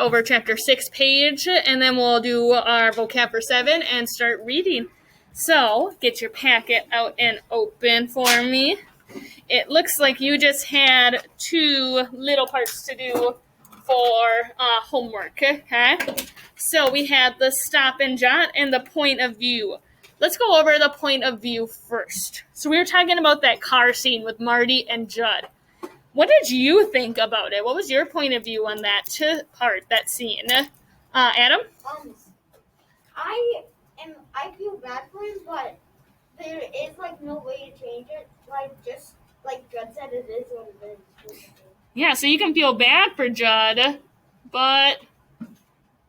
over chapter 6 page, and then we'll do our vocab for 7 and start reading. So, get your packet out and open for me. It looks like you just had 2 little parts to do for homework, okay? So we had the stop and jot and the point of view. Let's go over the point of view first. So we were talking about that car scene with Marty and Judd. What did you think about it? What was your point of view on that part, that scene? Adam? I feel bad for him, but there is like no way to change it. Like just like Judd said, it is what it is. Yeah, so you can feel bad for Judd, but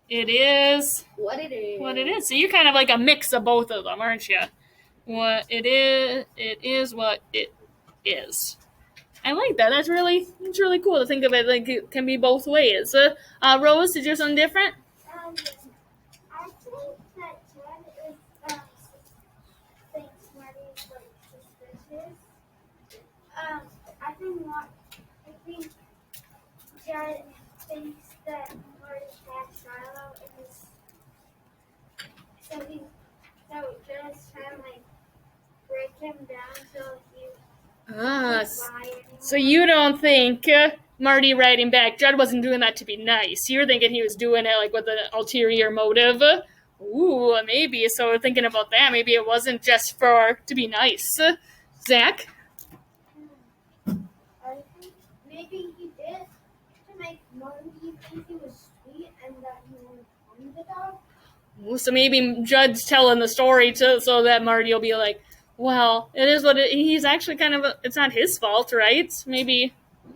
it is what it is. What it is. So you're kind of like a mix of both of them, aren't you? What it is what it is. I like that. It's really cool to think of it like it can be both ways. Rose, did you do something different? I think that Judd is thinks Marty is like suspicious. I think Judd thinks that Marty had Shiloh in his. So Judd's trying to like break him down so he. So you don't think Marty writing back, Judd wasn't doing that to be nice. You're thinking he was doing it like with an ulterior motive. Ooh, maybe. So we're thinking about that. Maybe it wasn't just to be nice. Zach? I think maybe he did to make Marty think he was sweet and that he wanted to own the dog. Ooh, so maybe Judd's telling the story so that Marty will be like, well, it is what he's actually kind of, it's not his fault, right? Maybe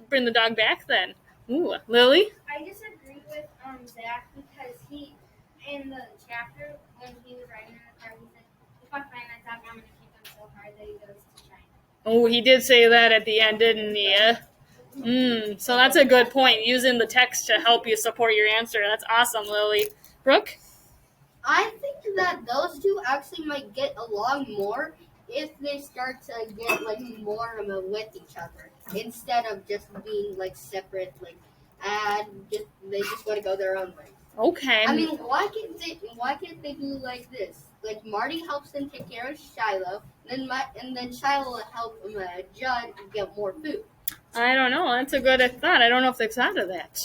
bring the dog back then. Ooh, Lily? I disagree with Zach because he, in the chapter, when he was riding in the car, he said, if I find that dog, I'm going to kick him so hard that he goes to China. Oh, he did say that at the end, didn't he? So that's a good point, using the text to help you support your answer. That's awesome, Lily. Brooke? I think that those two actually might get along more if they start to get like more of a with each other instead of just being like separate, like they just want to go their own way. Okay. I mean, why can't they do like this? Like Marty helps them take care of Shiloh, and then Shiloh will help Judd get more food. I don't know. That's a good thought. I don't know if they've thought of that.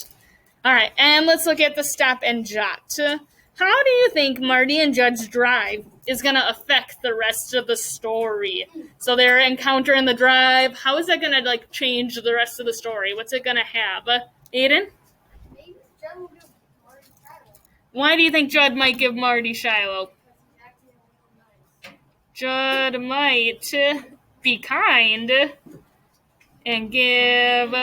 All right, and let's look at the stop and jot. How do you think Marty and Judd's drive is going to affect the rest of the story? So their encounter in the drive, how is that going to like change the rest of the story? What's it going to have? Aiden? Maybe Judd will give Marty Shiloh. Why do you think Judd might give Marty Shiloh? Judd might be kind and give.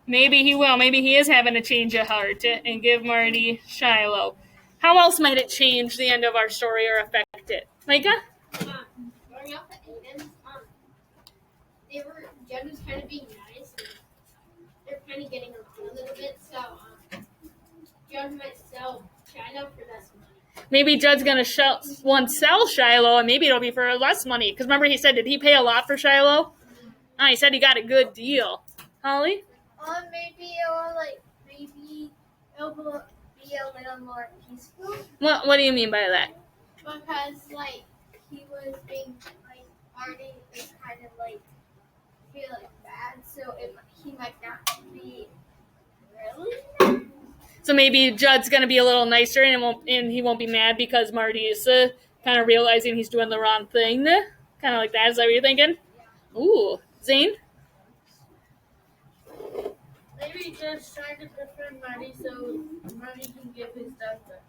Maybe he will. Maybe he is having a change of heart and give Marty Shiloh. How else might it change the end of our story or affect it? Micah? Going off at Aiden, Judd was kind of being nice, and they're kind of getting along a little bit, so Judd might sell Shiloh for less money. Maybe Judd's going to sell Shiloh, and maybe it'll be for less money. Because remember he said, did he pay a lot for Shiloh? Oh, he said he got a good deal. Holly? Maybe it'll be a little more peaceful. What do you mean by that? Because he was being Marty is kind of feeling bad, so he might not be really. So maybe Judd's gonna be a little nicer, and he won't be mad because Marty is kind of realizing he's doing the wrong thing. Kind of like that. Is that what you're thinking? Yeah. Ooh, Zane? Maybe just trying to befriend Marty so Marty can give his dog back.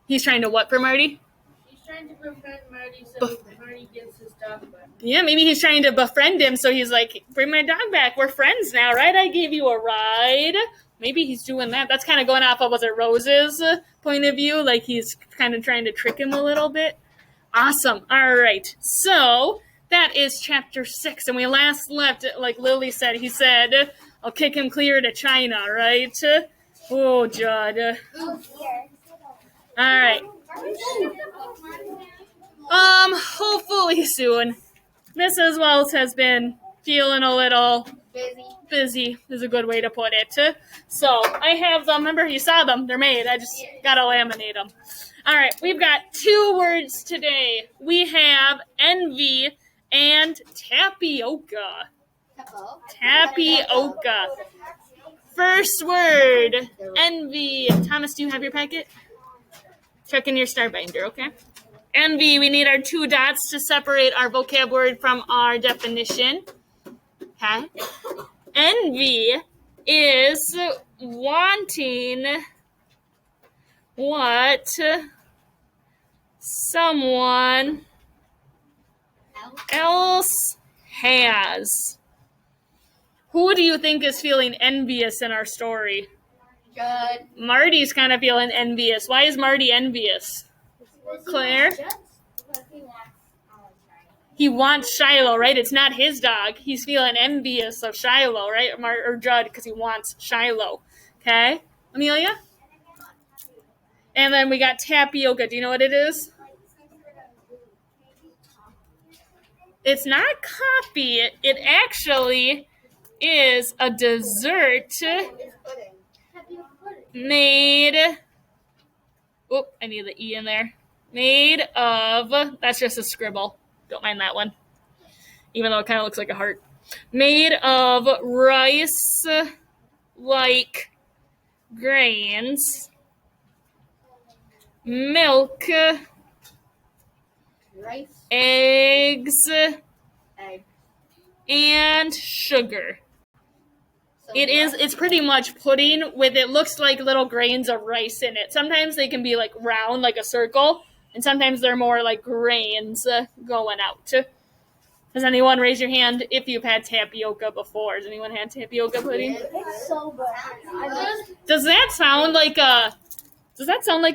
He's trying to what for Marty? He's trying to befriend Marty so Marty gives his dog back. Yeah, maybe he's trying to befriend him so he's like, bring my dog back. We're friends now, right? I gave you a ride. Maybe he's doing that. That's kind of going off of, was it Rose's point of view? Like he's kind of trying to trick him a little bit. Awesome. All right. So that is chapter 6. And we last left, like Lily said, he said, I'll kick him clear to China, right? Oh, Judd. All right. Hopefully soon. Mrs. Wells has been feeling a little Busy is a good way to put it. So I have them. Remember, you saw them. They're made. I just got to laminate them. All right. We've got 2 words today. We have envy and tapioca. Tapioca. First word, envy. Thomas, do you have your packet? Check in your star binder, okay? Envy, we need our 2 dots to separate our vocab word from our definition. Okay? Envy is wanting what someone else has. Who do you think is feeling envious in our story? Good. Marty's kind of feeling envious. Why is Marty envious? Claire? He wants Shiloh, right? It's not his dog. He's feeling envious of Shiloh, right? Or Judd, because he wants Shiloh. Okay? Amelia? And then we got tapioca. Do you know what it is? It's not coffee. It actually is a dessert made... Oh, I need the E in there. Made of... That's just a scribble. Don't mind that one. Even though it kind of looks like a heart. Made of rice-like grains, milk, eggs, and sugar. It's pretty much pudding with, it looks like little grains of rice in it. Sometimes they can be like round, like a circle, and sometimes they're more like grains going out. Does anyone raise your hand if you've had tapioca before? Has anyone had tapioca pudding? It's so good. Does that sound like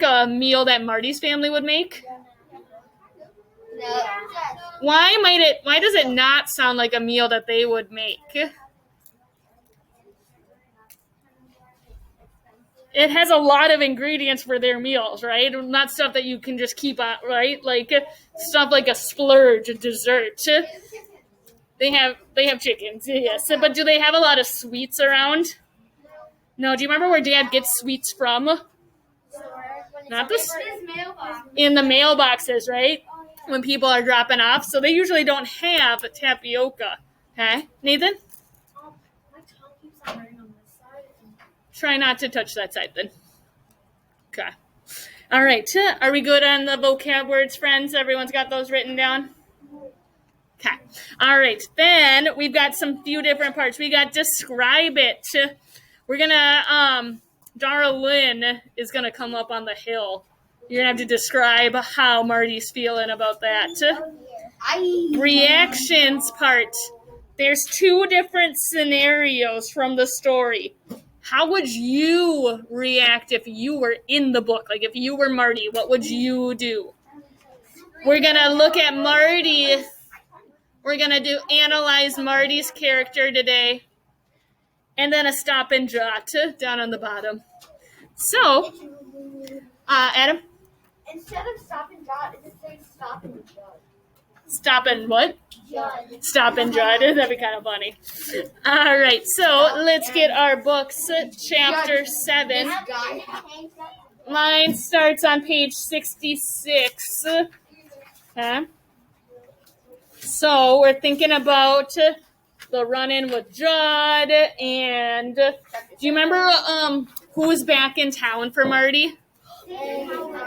a meal that Marty's family would make? No. Why does it not sound like a meal that they would make? It has a lot of ingredients for their meals, right? Not stuff that you can just keep on, right? Like stuff like a splurge, a dessert. They have chickens, yes. But do they have a lot of sweets around? No. Do you remember where Dad gets sweets from? Not this. In the mailboxes, right? When people are dropping off. So they usually don't have tapioca. Okay, Nathan? My tongue keeps on hurting on this side. Try not to touch that side then. Okay. All right. Are we good on the vocab words, friends? Everyone's got those written down? Okay. All right. Then we've got some few different parts. We got describe it. We're going to, Darlene is going to come up on the hill. You're going to have to describe how Marty's feeling about that. Reactions part. There's 2 different scenarios from the story. How would you react if you were in the book? Like if you were Marty, what would you do? We're going to look at Marty. We're going to analyze Marty's character today. And then a stop and jot down on the bottom. So, Adam? Instead of stop and jot, it just says stop and jot. Stop and what? Jot. Stop and jot. That'd be kind of funny. All right, so let's get our books. Chapter 7. Mine starts on page 66. Okay. So we're thinking about the run-in with Judd, and do you remember who was back in town for Marty?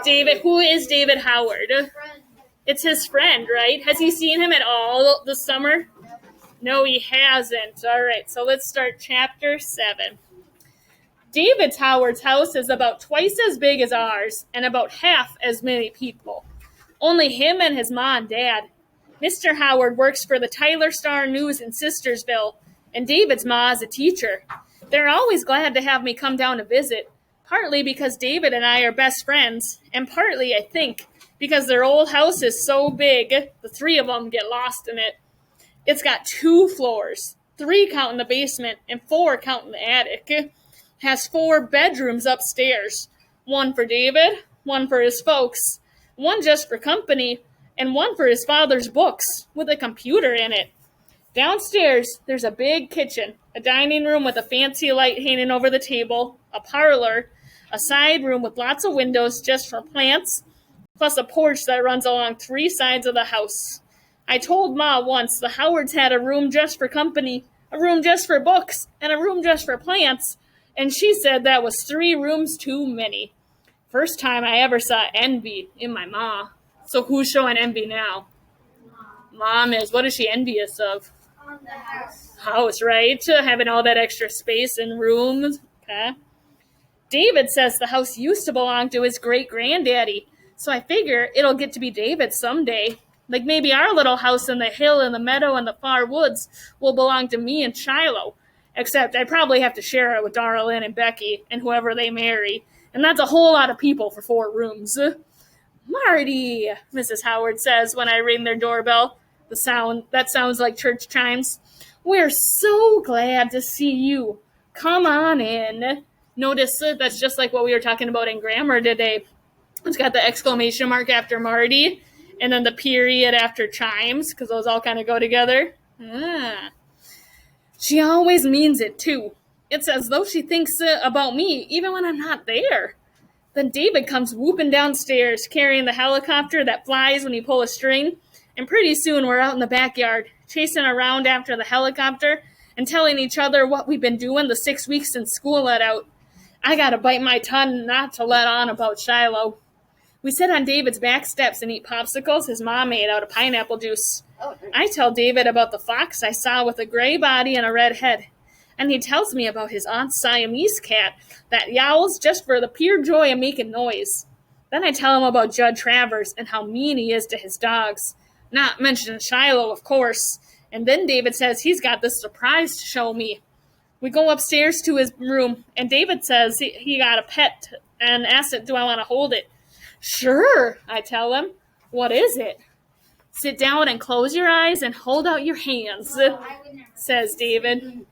David. Who is David Howard? It's his friend, right? Has he seen him at all this summer? No, he hasn't. All right, so let's start chapter 7. David Howard's house is about twice as big as ours and about half as many people. Only him and his ma and dad. Mr. Howard works for the Tyler Star News in Sistersville, and David's ma is a teacher. They're always glad to have me come down to visit, partly because David and I are best friends, and partly, I think, because their old house is so big, the 3 of them get lost in it. It's got 2 floors, 3 counting the basement, and 4 counting the attic. It has 4 bedrooms upstairs, 1 for David, 1 for his folks, 1 just for company, and 1 for his father's books, with a computer in it. Downstairs, there's a big kitchen, a dining room with a fancy light hanging over the table, a parlor, a side room with lots of windows just for plants, plus a porch that runs along 3 sides of the house. I told Ma once the Howards had a room just for company, a room just for books, and a room just for plants, and she said that was 3 rooms too many. First time I ever saw envy in my Ma. So who's showing envy now? Mom is. What is she envious of? On the house. House, right? Having all that extra space and rooms. Okay. David says the house used to belong to his great-granddaddy, so I figure it'll get to be David's someday. Like maybe our little house in the hill and the meadow and the far woods will belong to me and Shiloh. Except I probably have to share it with Darlene and Becky and whoever they marry. And that's a whole lot of people for 4 rooms. Marty, Mrs. Howard says when I ring their doorbell. That sounds like church chimes. We're so glad to see you. Come on in. Notice that's just like what we were talking about in grammar today. It's got the exclamation mark after Marty, and then the period after chimes, because those all kind of go together. She always means it, too. It's as though she thinks about me, even when I'm not there. Then David comes whooping downstairs, carrying the helicopter that flies when you pull a string, and pretty soon we're out in the backyard, chasing around after the helicopter and telling each other what we've been doing the 6 weeks since school let out. I gotta bite my tongue not to let on about Shiloh. We sit on David's back steps and eat popsicles his mom made out of pineapple juice. I tell David about the fox I saw with a gray body and a red head. And he tells me about his aunt's Siamese cat that yowls just for the pure joy of making noise. Then I tell him about Judd Travers and how mean he is to his dogs. Not mentioning Shiloh, of course. And then David says he's got this surprise to show me. We go upstairs to his room, and David says he got a pet and asks it, do I want to hold it? Sure, I tell him. What is it? Sit down and close your eyes and hold out your hands, says David.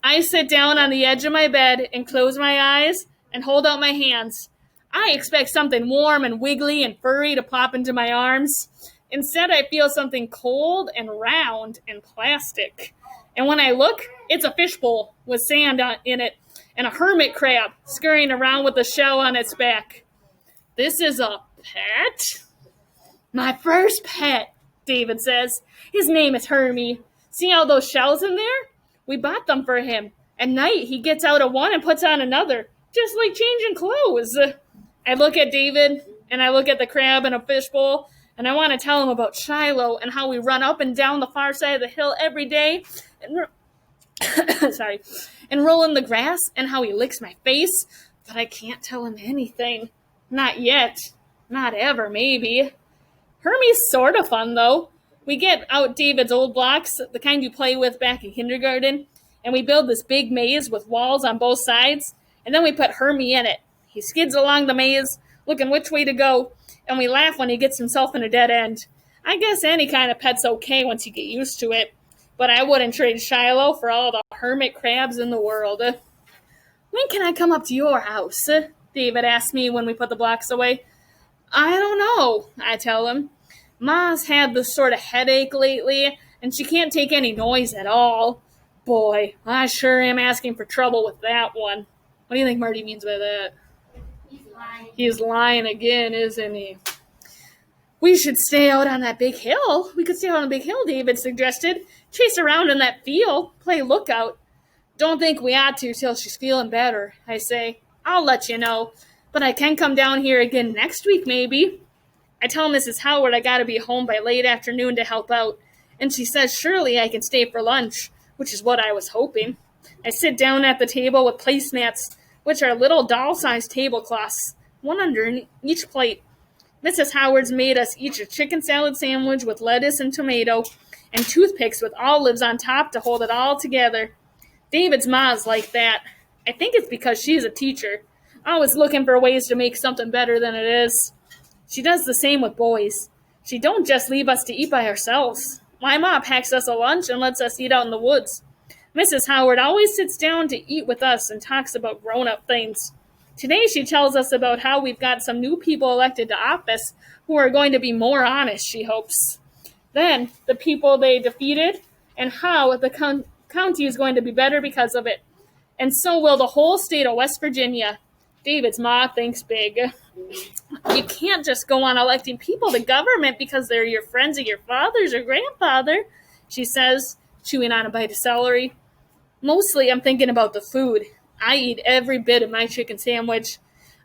I sit down on the edge of my bed and close my eyes and hold out my hands. I expect something warm and wiggly and furry to pop into my arms. Instead, I feel something cold and round and plastic. And when I look, it's a fishbowl with sand in it and a hermit crab scurrying around with a shell on its back. This is a pet? My first pet, David says. His name is Hermie. See all those shells in there? We bought them for him. At night, he gets out of one and puts on another, just like changing clothes. I look at David, and I look at the crab in a fishbowl, and I want to tell him about Shiloh and how we run up and down the far side of the hill every day and and roll in the grass and how he licks my face, but I can't tell him anything. Not yet. Not ever, maybe. Hermie's sort of fun, though. We get out David's old blocks, the kind you play with back in kindergarten, and we build this big maze with walls on both sides, and then we put Hermie in it. He skids along the maze, looking which way to go, and we laugh when he gets himself in a dead end. I guess any kind of pet's okay once you get used to it, but I wouldn't trade Shiloh for all the hermit crabs in the world. When can I come up to your house? David asks me when we put the blocks away. I don't know, I tell him. Ma's had this sort of headache lately, and she can't take any noise at all. Boy, I sure am asking for trouble with that one. What do you think Marty means by that? He's lying. He's lying again, isn't he? We should stay out on that big hill. We could stay out on the big hill, David suggested. Chase around in that field, play lookout. Don't think we ought to till she's feeling better, I say. I'll let you know, but I can come down here again next week, maybe. I tell Mrs. Howard I gotta be home by late afternoon to help out, and she says surely I can stay for lunch, which is what I was hoping. I sit down at the table with placemats, which are little doll-sized tablecloths, one under each plate. Mrs. Howard's made us each a chicken salad sandwich with lettuce and tomato, and toothpicks with olives on top to hold it all together. David's ma's like that. I think it's because she's a teacher, always looking for ways to make something better than it is. She does the same with boys. She don't just leave us to eat by ourselves. My ma packs us a lunch and lets us eat out in the woods. Mrs. Howard always sits down to eat with us and talks about grown-up things. Today she tells us about how we've got some new people elected to office who are going to be more honest, she hopes. Then, the people they defeated and how the county is going to be better because of it. And so will the whole state of West Virginia. David's ma thinks big. You can't just go on electing people to government because they're your friends or your father's or grandfather, she says, chewing on a bite of celery. Mostly I'm thinking about the food. I eat every bit of my chicken sandwich.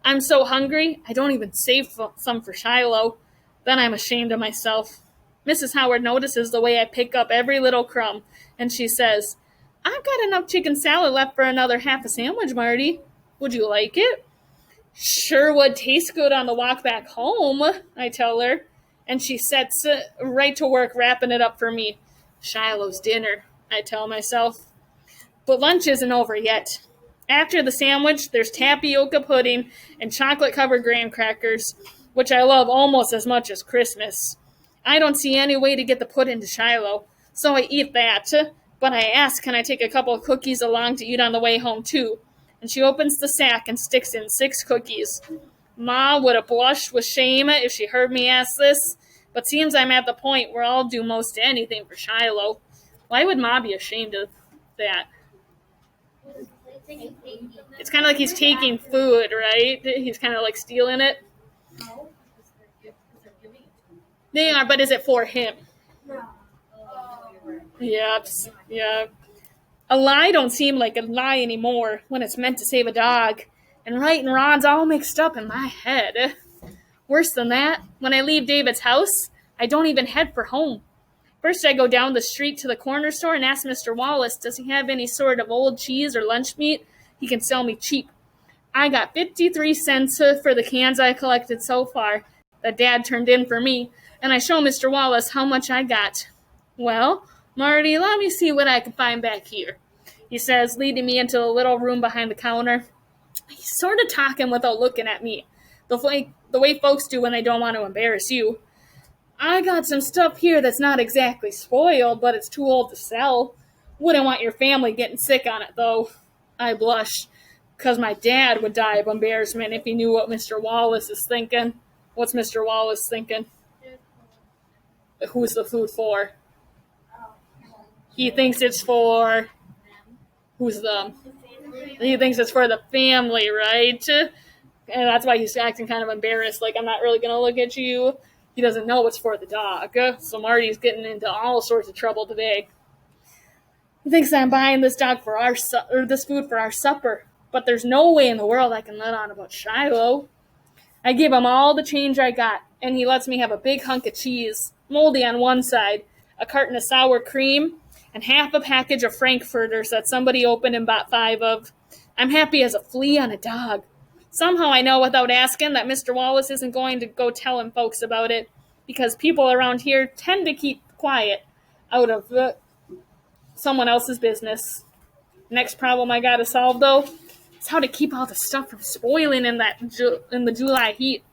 I'm so hungry, I don't even save some for Shiloh. Then I'm ashamed of myself. Mrs. Howard notices the way I pick up every little crumb, and she says, I've got enough chicken salad left for another half a sandwich, Marty. Would you like it? Sure would taste good on the walk back home, I tell her, and she sets right to work wrapping it up for me. Shiloh's dinner, I tell myself. But lunch isn't over yet. After the sandwich, there's tapioca pudding and chocolate-covered graham crackers, which I love almost as much as Christmas. I don't see any way to get the pudding to Shiloh, so I eat that. But I ask, can I take a couple of cookies along to eat on the way home, too? And she opens the sack and sticks in 6 cookies. Ma would have blushed with shame if she heard me ask this, but seems I'm at the point where I'll do most anything for Shiloh. Why would Ma be ashamed of that? It's kind of like he's taking food, right? He's kind of like stealing it. They are, but is it for him? Yep. A lie don't seem like a lie anymore when it's meant to save a dog. And right and wrong's all mixed up in my head. Worse than that, when I leave David's house, I don't even head for home. First, I go down the street to the corner store and ask Mr. Wallace, does he have any sort of old cheese or lunch meat he can sell me cheap? I got 53 cents for the cans I collected so far that Dad turned in for me, and I show Mr. Wallace how much I got. Well, Marty, let me see what I can find back here, he says, leading me into the little room behind the counter. He's sort of talking without looking at me, the way folks do when they don't want to embarrass you. I got some stuff here that's not exactly spoiled, but it's too old to sell. Wouldn't want your family getting sick on it, though. I blush, because my dad would die of embarrassment if he knew what Mr. Wallace is thinking. What's Mr. Wallace thinking? Who's the food for? He thinks it's for... Who's them? He thinks it's for the family, right? And that's why he's acting kind of embarrassed, like, I'm not really going to look at you. He doesn't know it's for the dog. So Marty's getting into all sorts of trouble today. He thinks I'm buying this dog for this food for our supper, but there's no way in the world I can let on about Shiloh. I give him all the change I got, and he lets me have a big hunk of cheese, moldy on one side, a carton of sour cream, and half a package of frankfurters that somebody opened and bought 5 of. I'm happy as a flea on a dog. Somehow I know without asking that Mr. Wallace isn't going to go telling folks about it, because people around here tend to keep quiet out of someone else's business. Next problem I gotta solve, though, is how to keep all the stuff from spoiling in the July heat.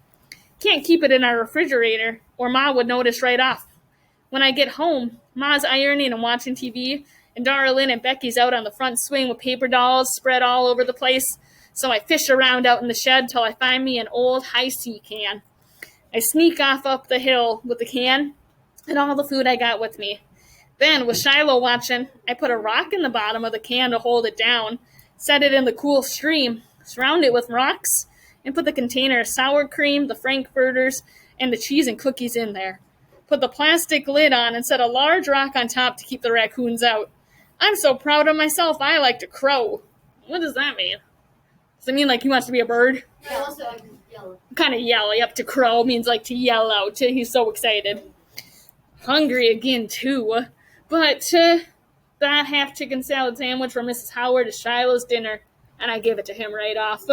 Can't keep it in our refrigerator, or Ma would notice right off. When I get home, Ma's ironing and watching TV, and Darlene and Becky's out on the front swing with paper dolls spread all over the place. So I fish around out in the shed till I find me an old high-C can. I sneak off up the hill with the can and all the food I got with me. Then, with Shiloh watching, I put a rock in the bottom of the can to hold it down, set it in the cool stream, surround it with rocks, and put the container of sour cream, the frankfurters, and the cheese and cookies in there. Put the plastic lid on and set a large rock on top to keep the raccoons out. I'm so proud of myself, I like to crow. What does that mean? Does it mean like he wants to be a bird? Yeah, also yellow. Kind of yell. Yep, to crow means like to yell out. He's so excited. Hungry again, too. But that half chicken salad sandwich from Mrs. Howard is Shiloh's dinner, and I give it to him right off.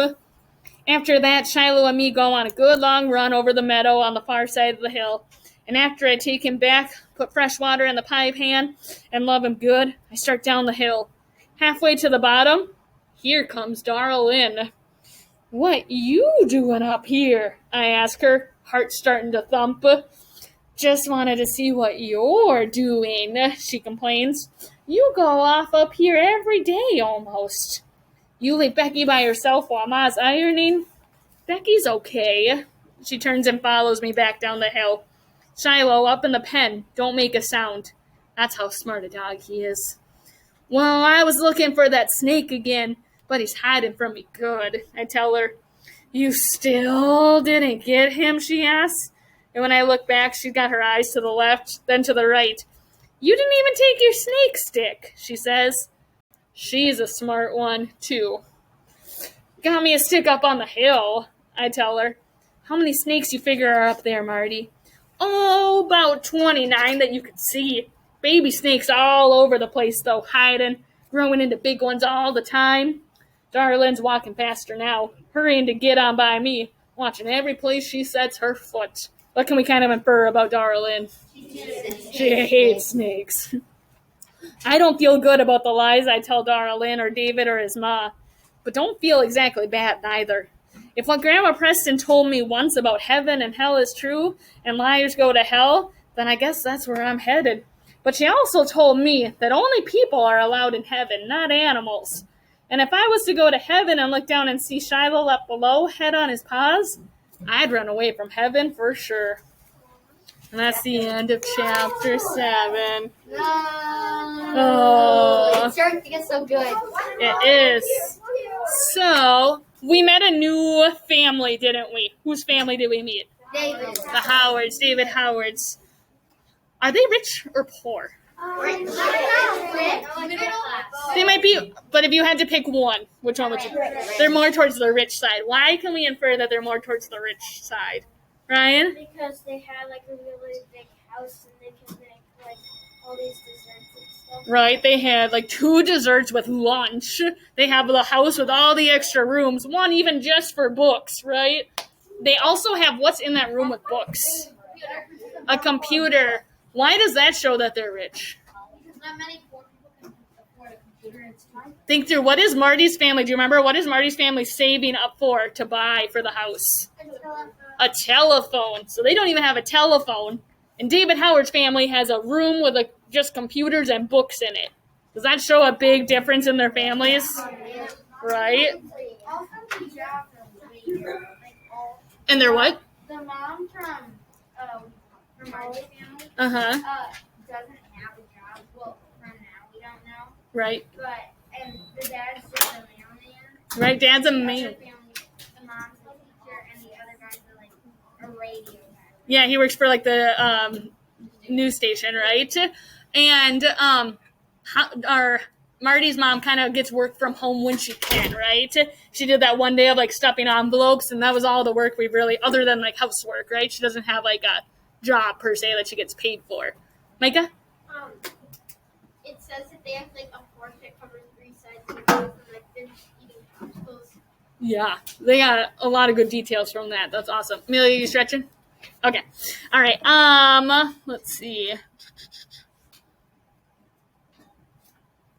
After that, Shiloh and me go on a good long run over the meadow on the far side of the hill. And after I take him back, put fresh water in the pie pan, and love him good, I start down the hill. Halfway to the bottom, here comes Darlene. What you doing up here? I ask her, heart starting to thump. Just wanted to see what you're doing, she complains. You go off up here every day almost. You leave Becky by herself while Ma's ironing? Becky's okay. She turns and follows me back down the hill. Shiloh, up in the pen. Don't make a sound. That's how smart a dog he is. Well, I was looking for that snake again, but he's hiding from me good, I tell her. You still didn't get him, she asks. And when I look back, she's got her eyes to the left, then to the right. You didn't even take your snake stick, she says. She's a smart one, too. Got me a stick up on the hill, I tell her. How many snakes you figure are up there, Marty? Oh, about 29 that you could see. Baby snakes all over the place, though, hiding, growing into big ones all the time. Darlin's walking past her now, hurrying to get on by me, watching every place she sets her foot. What can we kind of infer about Darlin? She hates snakes. I don't feel good about the lies I tell Darlin or David or his ma, but don't feel exactly bad neither. If what Grandma Preston told me once about heaven and hell is true, and liars go to hell, then I guess that's where I'm headed. But she also told me that only people are allowed in heaven, not animals. And if I was to go to heaven and look down and see Shiloh up below, head on his paws, I'd run away from heaven for sure. And that's the end of chapter 7. No. Oh. It's starting to get so good. It is. So, we met a new family, didn't we? Whose family did we meet? David. The Howards, David Howards. Are they rich or poor? They might be, but if you had to pick one, which one would you pick? They're more towards the rich side. Why can we infer that they're more towards the rich side? Ryan? Because they had like a really big house and they could make like all these desserts and stuff. Right, they had like 2 desserts with lunch. They have the house with all the extra rooms, one even just for books, right? They also have what's in that room with books? A computer. Why does that show that they're rich? Because not many poor people can afford a computer. It's time. Think through, what is Marty's family? Do you remember? What is Marty's family saving up to buy for the house? A telephone. So they don't even have a telephone. And David Howard's family has a room with just computers and books in it. Does that show a big difference in their families? Right? And they're what? The mom from Marty's family Uh-huh. doesn't have a job. Well, from now we don't know. Right. And the dad's just a mailman. Right, Dad's a The man. other family, the mom's a teacher, and the other guy's like a radio guy. Yeah, he works for like the news station, right? And our Marty's mom kind of gets work from home when she can, right? She did that one day of like stuffing envelopes, and that was all the work we've really, other than like housework, right? She doesn't have like a job per se that she gets paid for. Micah? It says that they have like a fork that covers 3 sides of the house and like finished eating vegetables. Yeah, they got a lot of good details from that. That's awesome. Amelia, you stretching? Okay. All right. Let's see.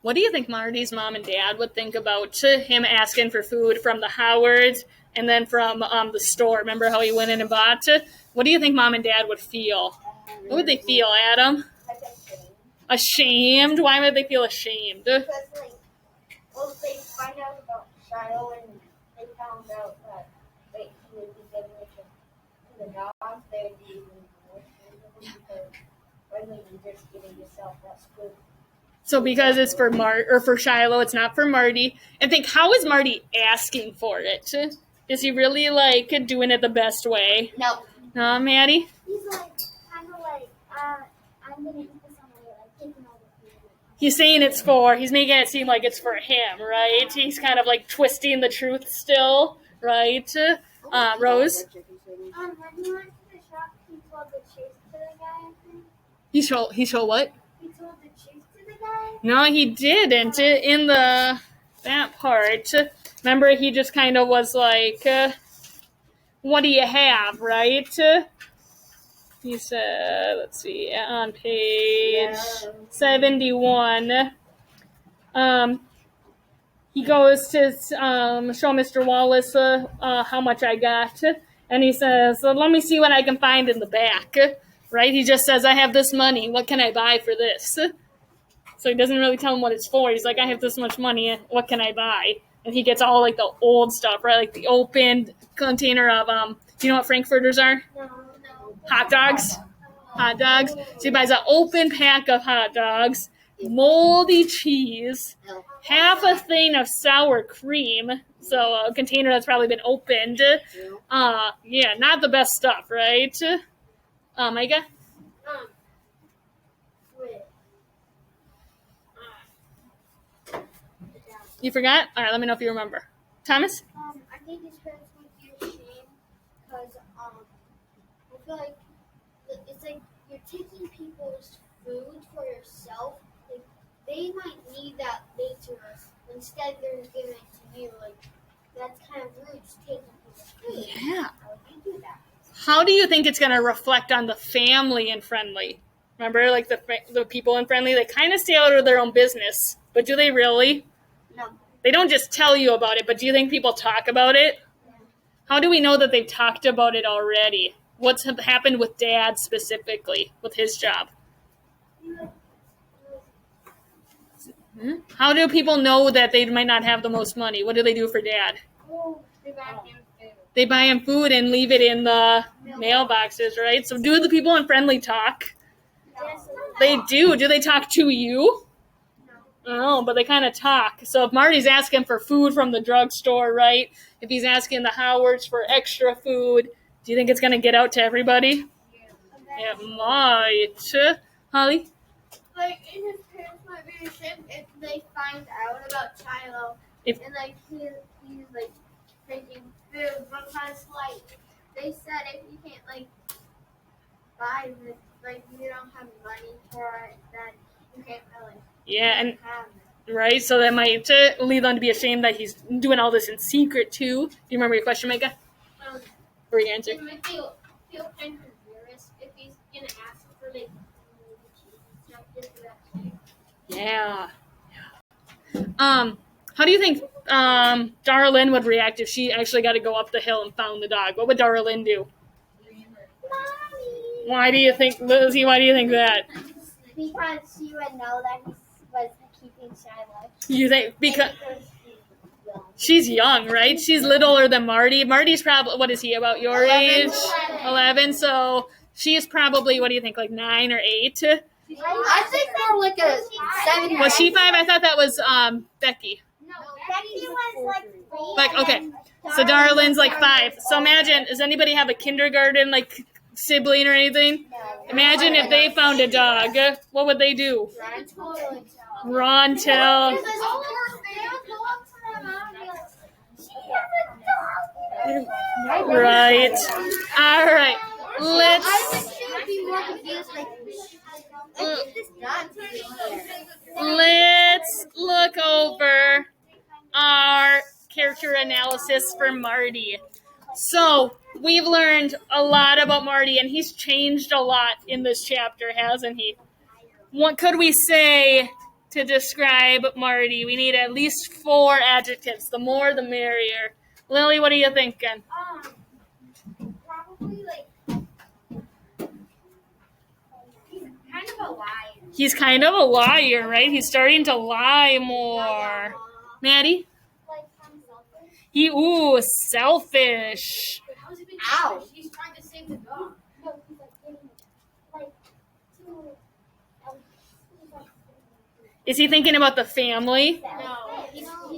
What do you think Marty's mom and dad would think about him asking for food from the Howards and then from the store? Remember how he went in and bought? What do you think mom and dad would feel? What would they feel, Adam? Like ashamed. Ashamed? Why would they feel ashamed? Because they find out about Shiloh and they found out that he would be giving it to the dogs, they would be even more ashamed of him because when you're just giving yourself that food. So because it's for Shiloh, it's not for Marty. And think, how is Marty asking for it? Is he really like doing it the best way? No. No, Maddie? He's like, kind of like, I'm going to eat this on my way, like taking all the food. He's saying he's making it seem like it's for him, right? He's kind of like twisting the truth still, right? Rose? When he went to the shop, he told the chase to the guy, I think. He showed what? He told the chase to the guy. No, he didn't. In that part, remember, he just kind of was like, what do you have, right? He said, let's see, on page 71, he goes to show Mr. Wallace how much I got, and he says, let me see what I can find in the back, right? He just says, I have this money. What can I buy for this? So he doesn't really tell him what it's for. He's like, I have this much money. What can I buy? And he gets all like the old stuff, right? Like the opened container of, do you know what Frankfurters are? No. Hot dogs? hot dogs. So he buys an open pack of hot dogs, moldy cheese, half a thing of sour cream, so a container that's probably been opened. Yeah, not the best stuff, right? Micah? Wait. You forgot? All right, let me know if you remember. Thomas? I think his parents would be ashamed because I feel like it's like you're taking people's food for yourself. Like they might need that later. Instead, they're giving it to you. Like that's kind of rude, just taking people's food. Yeah. How would you do that? How do you think it's going to reflect on the family in Friendly? Remember, like the people in Friendly, they kind of stay out of their own business. But do they really? No. They don't just tell you about it, but do you think people talk about it? Yeah. How do we know that they've talked about it already? What's happened with Dad specifically, with his job? How do people know that they might not have the most money? What do they do for Dad? Oh, they buy him food. They buy him food and leave it in the mailboxes, right? So do the people in Friendly talk? Yes, They do. Do they talk to you? No, but they kind of talk. So if Marty's asking for food from the drugstore, right? If he's asking the Howards for extra food, do you think it's going to get out to everybody? Yeah. It might. Holly? Like, and his parents might be ashamed if they find out about Shiloh. If- And, like, he's like, taking food. Because, like, they said if you can't, like, buy it, like, you don't have money for it, then you can't really Yeah, and have it. right, so that might lead on to be ashamed that he's doing all this in secret, too. Do you remember your question, Micah? Or your answer? It might feel kind of embarrassed if he's going to ask for, like, stuff just for that shit. Yeah. How do you think Darlene would react if she actually got to go up the hill and found the dog? What would Darlene do? Mommy! Why do you think, Lizzie, why do you think that? Because she would know that he was keeping Shiloh. You think, because She's young. she's young, right? She's littler than Marty. Marty's probably, what is he, about your 11. age? 11, so she's probably, what do you think, like 9 or 8? I think more like a 7. Was she 5? I thought that was Becky. No, Becky was like 3. Like, okay, so Darlene's like 5. So imagine, does anybody have a kindergarten, like, sibling or anything? Imagine if they found a dog. What would they do? Run till... Right. All right. Let's... I think she would be more confused. Like, I think this dog is here. Let's look over our character analysis for Marty. So, we've learned a lot about Marty, and he's changed a lot in this chapter, hasn't he? What could we say to describe Marty? We need at least 4 adjectives. The more, the merrier. Lily, what are you thinking? Probably like he's kind of a liar. He's kind of a liar, right? He's starting to lie more. Maddie? Like selfish. Selfish. How is he being Ow. selfish? He's trying to save the dog. No, he's like getting like to Is he thinking about the family? no.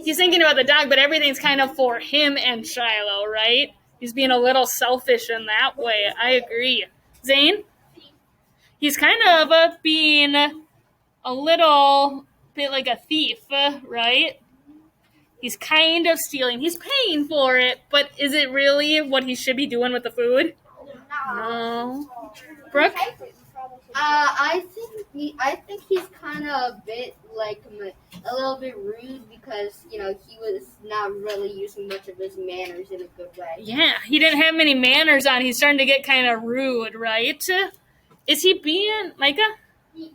He's thinking about the dog, but everything's kind of for him and Shiloh, right? He's being a little selfish in that way. I agree. Zane? He's kind of being a little bit like a thief, right? He's kind of stealing. He's paying for it, but is it really what he should be doing with the food? No. Brooke? I think he's kind of a bit like a little bit rude because he was not really using much of his manners in a good way. Yeah, he didn't have many manners on. He's starting to get kind of rude, right? Is he being, Micah? He is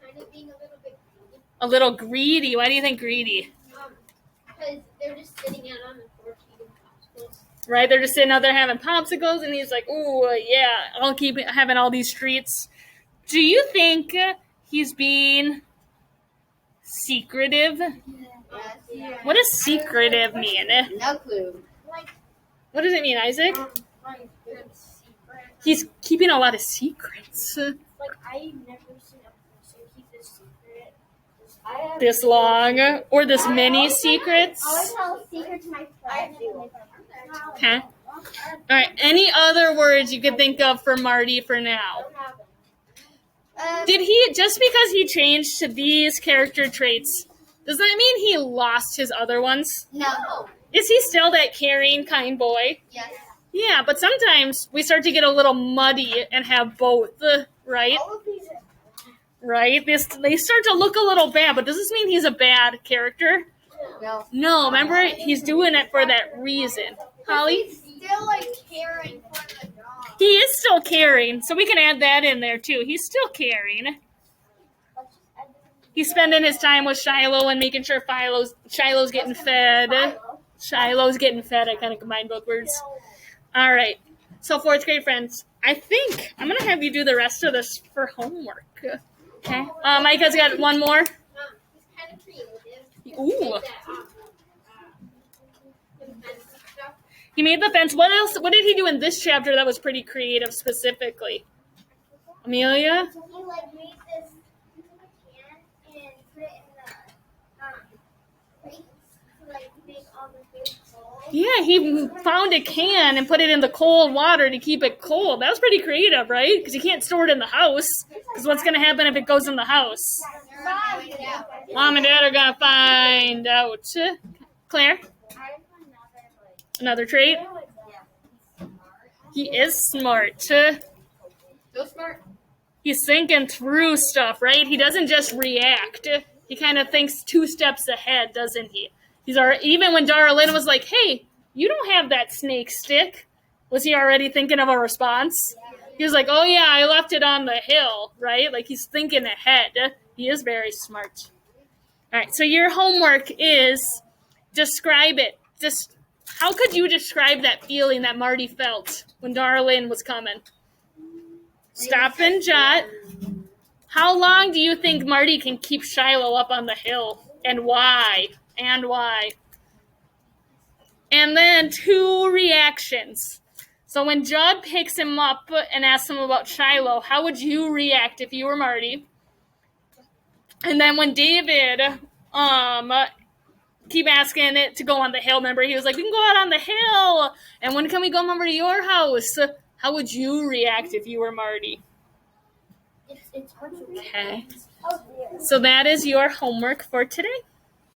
kind of being a little bit greedy. A little greedy. Why do you think greedy? Because they're just sitting out on the porch eating popsicles. Right? They're just sitting out there having popsicles, and he's like, ooh, yeah, I'll keep having all these treats. Do you think he's being secretive? Yes. What does secretive mean? No clue. Like, What does it mean, Isaac? like good secret. He's keeping a lot of secrets. Like, I've never seen a person keep this secret This long, or this many secrets. I always tell a secret to my friends. Okay. All right. Any other words you could think of for Marty for now? Did he, just because he changed to these character traits, does that mean he lost his other ones? No. Is he still that caring, kind boy? Yes. Yeah, but sometimes we start to get a little muddy and have both, right? All of these are Right? They start to look a little bad, but does this mean he's a bad character? No. No, remember, he's doing it for that reason. Holly? He's still like caring for the dog. He is still caring, so we can add that in there too. He's still caring. He's spending his time with Shiloh and making sure Shiloh's getting fed. Shiloh's getting fed. I kind of combined both words. All right. So 4th grade friends, I think I'm going to have you do the rest of this for homework. Okay. Micah's got one more. He's kind of creative. Ooh. He made the fence. What else? What did he do in this chapter that was pretty creative specifically? Amelia? So he like made this can and put it in the crates to like make all the food cold. Yeah, he found a can and put it in the cold water to keep it cold. That was pretty creative, right? Because you can't store it in the house. Because what's going to happen if it goes in the house? Mom and Dad are going to find out. Claire? Another trait? He is smart. So smart. He's thinking through stuff, right? He doesn't just react. He kind of thinks 2 steps ahead, doesn't he? Even when Darlene was like, hey, you don't have that snake stick. Was he already thinking of a response? He was like, oh yeah, I left it on the hill, right? Like he's thinking ahead. He is very smart. All right, so your homework is describe it. How could you describe that feeling that Marty felt when Darlene was coming? Stop and jot. How long do you think Marty can keep Shiloh up on the hill? And why? And then 2 reactions. So when Judd picks him up and asks him about Shiloh, how would you react if you were Marty? And then when David keep asking it to go on the hill, remember, he was like, we can go out on the hill. And when can we go over to your house? How would you react if you were Marty? It's hard to read. Okay. Oh dear. So that is your homework for today.